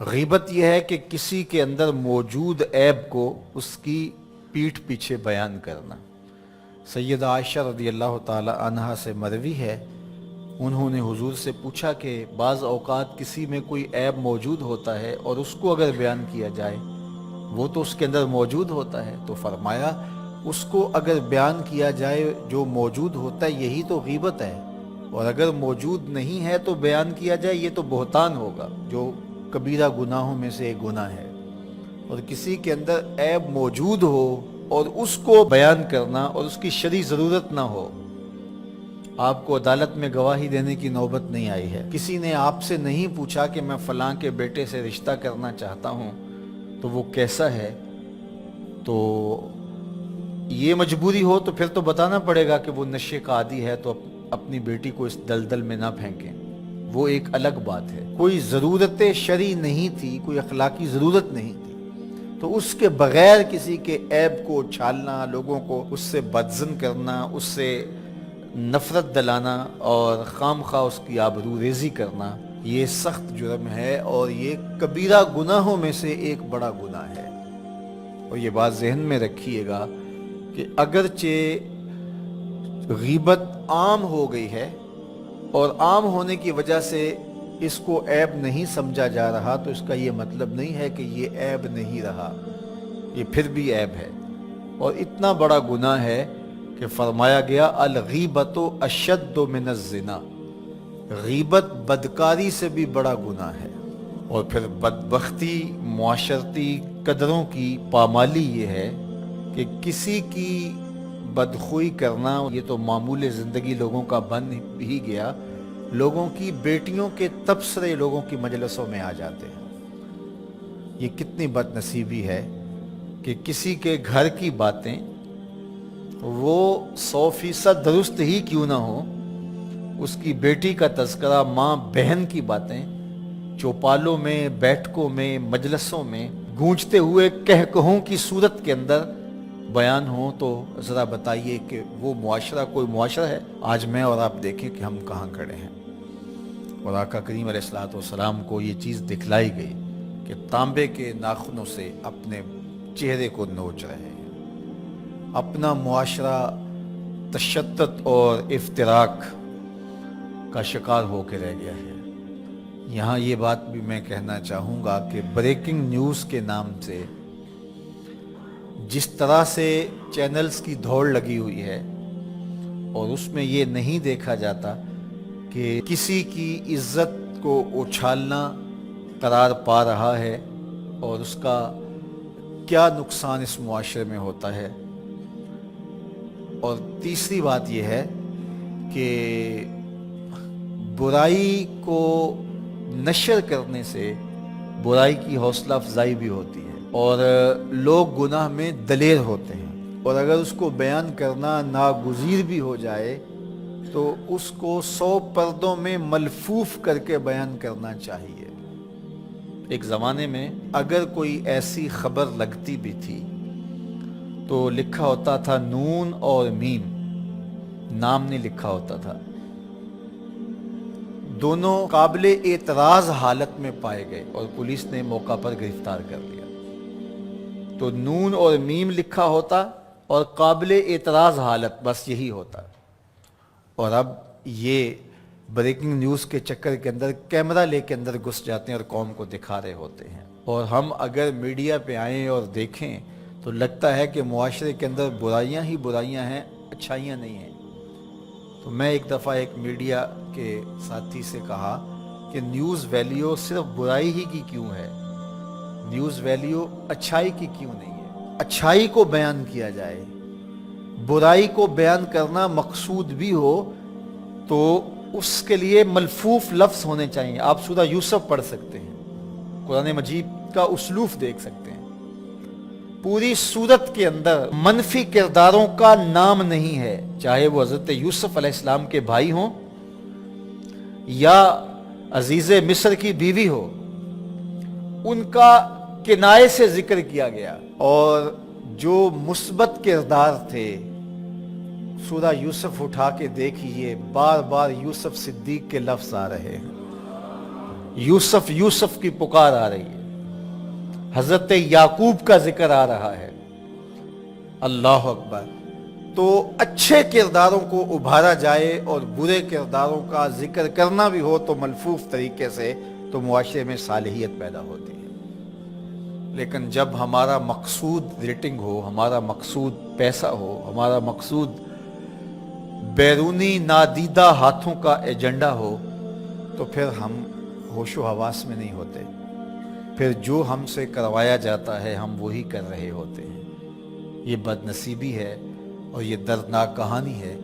غیبت یہ ہے کہ کسی کے اندر موجود عیب کو اس کی پیٹھ پیچھے بیان کرنا۔ سیدہ عائشہ رضی اللہ تعالی عنہا سے مروی ہے، انہوں نے حضور سے پوچھا کہ بعض اوقات کسی میں کوئی عیب موجود ہوتا ہے اور اس کو اگر بیان کیا جائے، وہ تو اس کے اندر موجود ہوتا ہے، تو فرمایا اس کو اگر بیان کیا جائے جو موجود ہوتا ہے یہی تو غیبت ہے، اور اگر موجود نہیں ہے تو بیان کیا جائے یہ تو بہتان ہوگا، جو کبیرہ گناہوں میں سے ایک گناہ ہے۔ اور کسی کے اندر عیب موجود ہو اور اس کو بیان کرنا اور اس کی شرعی ضرورت نہ ہو، آپ کو عدالت میں گواہی دینے کی نوبت نہیں آئی ہے، کسی نے آپ سے نہیں پوچھا کہ میں فلاں کے بیٹے سے رشتہ کرنا چاہتا ہوں تو وہ کیسا ہے، تو یہ مجبوری ہو تو پھر تو بتانا پڑے گا کہ وہ نشے کا عادی ہے، تو اپنی بیٹی کو اس دلدل میں نہ پھینکیں، وہ ایک الگ بات ہے۔ کوئی ضرورت شرعی نہیں تھی، کوئی اخلاقی ضرورت نہیں تھی، تو اس کے بغیر کسی کے عیب کو اچھالنا، لوگوں کو اس سے بدظن کرنا، اس سے نفرت دلانا اور خام خواہ اس کی آبرو ریزی کرنا، یہ سخت جرم ہے اور یہ کبیرہ گناہوں میں سے ایک بڑا گناہ ہے۔ اور یہ بات ذہن میں رکھیے گا کہ اگرچہ غیبت عام ہو گئی ہے اور عام ہونے کی وجہ سے اس کو عیب نہیں سمجھا جا رہا، تو اس کا یہ مطلب نہیں ہے کہ یہ عیب نہیں رہا، یہ پھر بھی عیب ہے اور اتنا بڑا گناہ ہے کہ فرمایا گیا الغیبت اشد من الزنا، غیبت بدکاری سے بھی بڑا گناہ ہے۔ اور پھر بدبختی، معاشرتی قدروں کی پامالی یہ ہے کہ کسی کی بدخوئی کرنا یہ تو معمول زندگی لوگوں کا بن ہی گیا، لوگوں کی بیٹیوں کے تبصرے لوگوں کی مجلسوں میں آ جاتے ہیں۔ یہ کتنی بد نصیبی ہے کہ کسی کے گھر کی باتیں وہ 100% درست ہی کیوں نہ ہو، اس کی بیٹی کا تذکرہ، ماں بہن کی باتیں چوپالوں میں، بیٹھکوں میں، مجلسوں میں گونجتے ہوئے کہکہوں کی صورت کے اندر بیان ہوں، تو ذرا بتائیے کہ وہ معاشرہ کوئی معاشرہ ہے؟ آج میں اور آپ دیکھیں کہ ہم کہاں کھڑے ہیں۔ اور آقا کریم علیہ الصلوۃ والسلام کو یہ چیز دکھلائی گئی کہ تانبے کے ناخنوں سے اپنے چہرے کو نوچ رہے ہیں۔ اپنا معاشرہ تشدد اور افتراق کا شکار ہو کے رہ گیا ہے۔ یہاں یہ بات بھی میں کہنا چاہوں گا کہ بریکنگ نیوز کے نام سے جس طرح سے چینلز کی دوڑ لگی ہوئی ہے، اور اس میں یہ نہیں دیکھا جاتا کہ کسی کی عزت کو اچھالنا قرار پا رہا ہے اور اس کا کیا نقصان اس معاشرے میں ہوتا ہے۔ اور تیسری بات یہ ہے کہ برائی کو نشر کرنے سے برائی کی حوصلہ افزائی بھی ہوتی ہے اور لوگ گناہ میں دلیر ہوتے ہیں، اور اگر اس کو بیان کرنا ناگزیر بھی ہو جائے تو اس کو 100 پردوں میں ملفوف کر کے بیان کرنا چاہیے۔ ایک زمانے میں اگر کوئی ایسی خبر لگتی بھی تھی تو لکھا ہوتا تھا نون اور میم، نام نہیں لکھا ہوتا تھا، دونوں قابل اعتراض حالت میں پائے گئے اور پولیس نے موقع پر گرفتار کر لیا۔ تو نون اور میم لکھا ہوتا اور قابل اعتراض حالت، بس یہی ہوتا۔ اور اب یہ بریکنگ نیوز کے چکر کے اندر کیمرہ لے کے اندر گھس جاتے ہیں اور قوم کو دکھا رہے ہوتے ہیں، اور ہم اگر میڈیا پہ آئیں اور دیکھیں تو لگتا ہے کہ معاشرے کے اندر برائیاں ہی برائیاں ہیں، اچھائیاں نہیں ہیں۔ تو میں ایک دفعہ ایک میڈیا کے ساتھی سے کہا کہ نیوز ویلیو صرف برائی ہی کی کیوں ہے، نیوز ویلیو اچھائی کی کیوں نہیں ہے؟ اچھائی کو بیان کیا جائے، برائی کو بیان کرنا مقصود بھی ہو تو اس کے لیے ملفوف لفظ ہونے چاہیے۔ آپ سورہ یوسف پڑھ سکتے ہیں، قرآن مجید کا اسلوب دیکھ سکتے ہیں، پوری سورت کے اندر منفی کرداروں کا نام نہیں ہے، چاہے وہ حضرت یوسف علیہ السلام کے بھائی ہوں یا عزیز مصر کی بیوی ہو، ان کا کنایے سے ذکر کیا گیا۔ اور جو مثبت کردار تھے، سورہ یوسف اٹھا کے دیکھیے، بار بار یوسف صدیق کے لفظ آ رہے ہیں۔ یوسف یوسف کی پکار آ رہی ہے، حضرت یعقوب کا ذکر آ رہا ہے۔ اللہ اکبر۔ تو اچھے کرداروں کو ابھارا جائے اور برے کرداروں کا ذکر کرنا بھی ہو تو ملفوف طریقے سے، تو معاشرے میں صالحیت پیدا ہوتی ہے۔ لیکن جب ہمارا مقصود ریٹنگ ہو، ہمارا مقصود پیسہ ہو، ہمارا مقصود بیرونی نادیدہ ہاتھوں کا ایجنڈا ہو، تو پھر ہم ہوش و حواس میں نہیں ہوتے، پھر جو ہم سے کروایا جاتا ہے ہم وہی کر رہے ہوتے ہیں۔ یہ بد نصیبی ہے اور یہ دردناک کہانی ہے